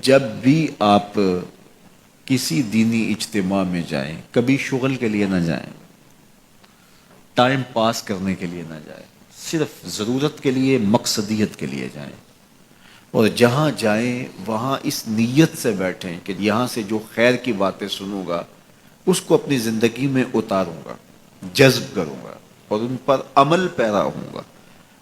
جب بھی آپ کسی دینی اجتماع میں جائیں، کبھی شغل کے لیے نہ جائیں، ٹائم پاس کرنے کے لیے نہ جائیں، صرف ضرورت کے لیے، مقصدیت کے لیے جائیں، اور جہاں جائیں وہاں اس نیت سے بیٹھیں کہ یہاں سے جو خیر کی باتیں سنوں گا اس کو اپنی زندگی میں اتاروں گا، جذب کروں گا اور ان پر عمل پیرا ہوں گا۔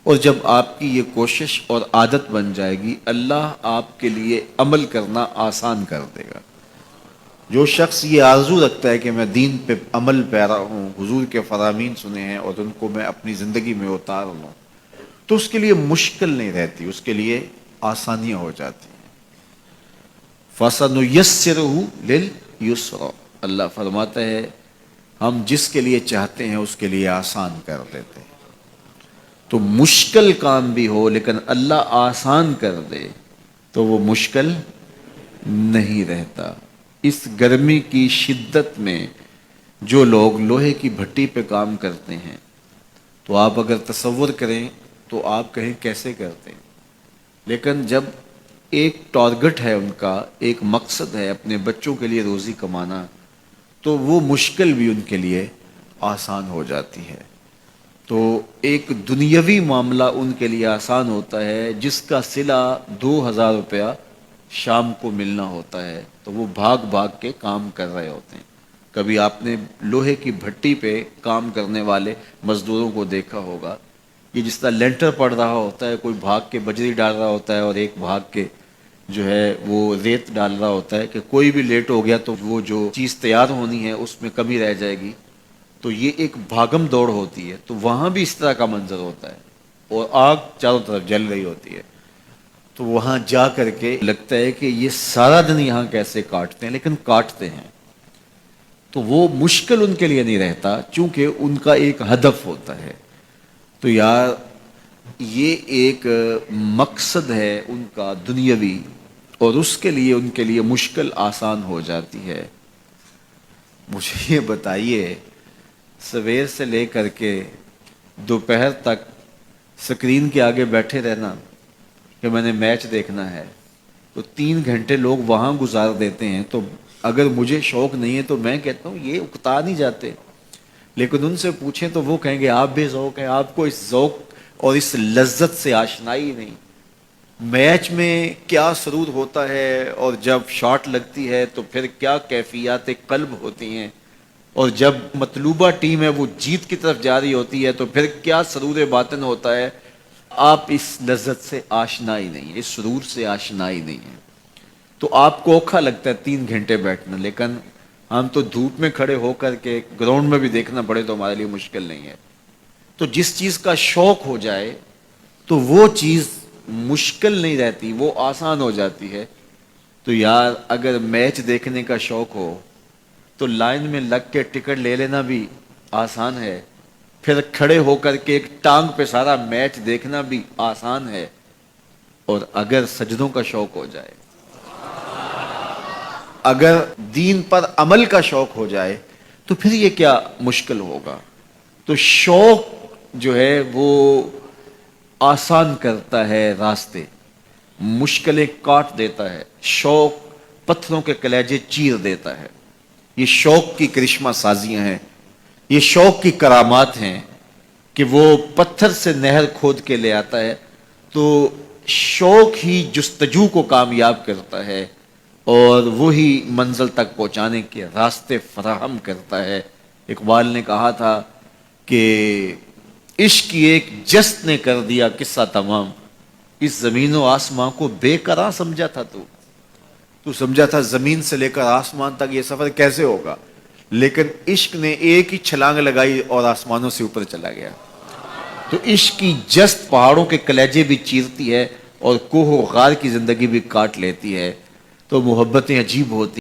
اور جب آپ کی یہ کوشش اور عادت بن جائے گی، اللہ آپ کے لیے عمل کرنا آسان کر دے گا۔ جو شخص یہ آرزو رکھتا ہے کہ میں دین پہ عمل پیرا ہوں، حضور کے فرامین سنے ہیں اور ان کو میں اپنی زندگی میں اتار لوں، تو اس کے لیے مشکل نہیں رہتی، اس کے لیے آسانیاں ہو جاتی ہیں۔ فَسَنُيَسِّرُهُ لِلْيُسْرَىٰ، اللہ فرماتا ہے ہم جس کے لیے چاہتے ہیں اس کے لیے آسان کر دیتے ہیں۔ تو مشکل کام بھی ہو لیکن اللہ آسان کر دے تو وہ مشکل نہیں رہتا۔ اس گرمی کی شدت میں جو لوگ لوہے کی بھٹی پہ کام کرتے ہیں تو آپ اگر تصور کریں تو آپ کہیں کیسے کرتے ہیں، لیکن جب ایک ٹارگٹ ہے، ان کا ایک مقصد ہے اپنے بچوں کے لیے روزی کمانا، تو وہ مشکل بھی ان کے لیے آسان ہو جاتی ہے۔ تو ایک دنیاوی معاملہ ان کے لیے آسان ہوتا ہے، جس کا صلہ 2000 روپیہ شام کو ملنا ہوتا ہے تو وہ بھاگ بھاگ کے کام کر رہے ہوتے ہیں۔ کبھی آپ نے لوہے کی بھٹی پہ کام کرنے والے مزدوروں کو دیکھا ہوگا، یہ جس طرح لینٹر پڑ رہا ہوتا ہے، کوئی بھاگ کے بجری ڈال رہا ہوتا ہے اور ایک بھاگ کے جو ہے وہ ریت ڈال رہا ہوتا ہے کہ کوئی بھی لیٹ ہو گیا تو وہ جو چیز تیار ہونی ہے اس میں کمی رہ جائے گی۔ تو یہ ایک بھاگم دوڑ ہوتی ہے، تو وہاں بھی اس طرح کا منظر ہوتا ہے اور آگ چاروں طرف جل رہی ہوتی ہے۔ تو وہاں جا کر کے لگتا ہے کہ یہ سارا دن یہاں کیسے کاٹتے ہیں، لیکن کاٹتے ہیں۔ تو وہ مشکل ان کے لیے نہیں رہتا چونکہ ان کا ایک ہدف ہوتا ہے۔ تو یار یہ ایک مقصد ہے ان کا دنیاوی، اور اس کے لیے ان کے لیے مشکل آسان ہو جاتی ہے۔ مجھے یہ بتائیے، سویر سے لے کر کے دوپہر تک سکرین کے آگے بیٹھے رہنا کہ میں نے میچ دیکھنا ہے، تو 3 گھنٹے لوگ وہاں گزار دیتے ہیں۔ تو اگر مجھے شوق نہیں ہے تو میں کہتا ہوں یہ اکتا نہیں جاتے، لیکن ان سے پوچھیں تو وہ کہیں گے آپ بے ذوق ہیں، آپ کو اس ذوق اور اس لذت سے آشنائی نہیں۔ میچ میں کیا سرور ہوتا ہے، اور جب شاٹ لگتی ہے تو پھر کیا کیفیات قلب ہوتی ہیں، اور جب مطلوبہ ٹیم ہے وہ جیت کی طرف جا رہی ہوتی ہے تو پھر کیا سرور باطن ہوتا ہے۔ آپ اس لذت سے آشنائی نہیں ہے، اس سرور سے آشنائی نہیں ہے، تو آپ کو اوکھا لگتا ہے 3 گھنٹے بیٹھنا، لیکن ہم تو دھوپ میں کھڑے ہو کر کے گراؤنڈ میں بھی دیکھنا پڑے تو ہمارے لیے مشکل نہیں ہے۔ تو جس چیز کا شوق ہو جائے تو وہ چیز مشکل نہیں رہتی، وہ آسان ہو جاتی ہے۔ تو یار اگر میچ دیکھنے کا شوق ہو تو لائن میں لگ کے ٹکٹ لے لینا بھی آسان ہے، پھر کھڑے ہو کر کے ایک ٹانگ پہ سارا میچ دیکھنا بھی آسان ہے، اور اگر سجدوں کا شوق ہو جائے، اگر دین پر عمل کا شوق ہو جائے تو پھر یہ کیا مشکل ہوگا۔ تو شوق جو ہے وہ آسان کرتا ہے راستے، مشکلیں کاٹ دیتا ہے، شوق پتھروں کے کلیجے چیر دیتا ہے۔ یہ شوق کی کرشمہ سازیاں ہیں، یہ شوق کی کرامات ہیں کہ وہ پتھر سے نہر کھود کے لے آتا ہے۔ تو شوق ہی جستجو کو کامیاب کرتا ہے اور وہی منزل تک پہنچانے کے راستے فراہم کرتا ہے۔ اقبال نے کہا تھا کہ عشق کی ایک جست نے کر دیا قصہ تمام، اس زمین و آسمان کو بے قرار سمجھا تھا تو سمجھا تھا زمین سے لے کر آسمان تک یہ سفر کیسے ہوگا، لیکن عشق نے ایک ہی چھلانگ لگائی اور آسمانوں سے اوپر چلا گیا۔ تو عشق کی جست پہاڑوں کے کلیجے بھی چیرتی ہے اور کوہ و غار کی زندگی بھی کاٹ لیتی ہے۔ تو محبتیں عجیب ہوتی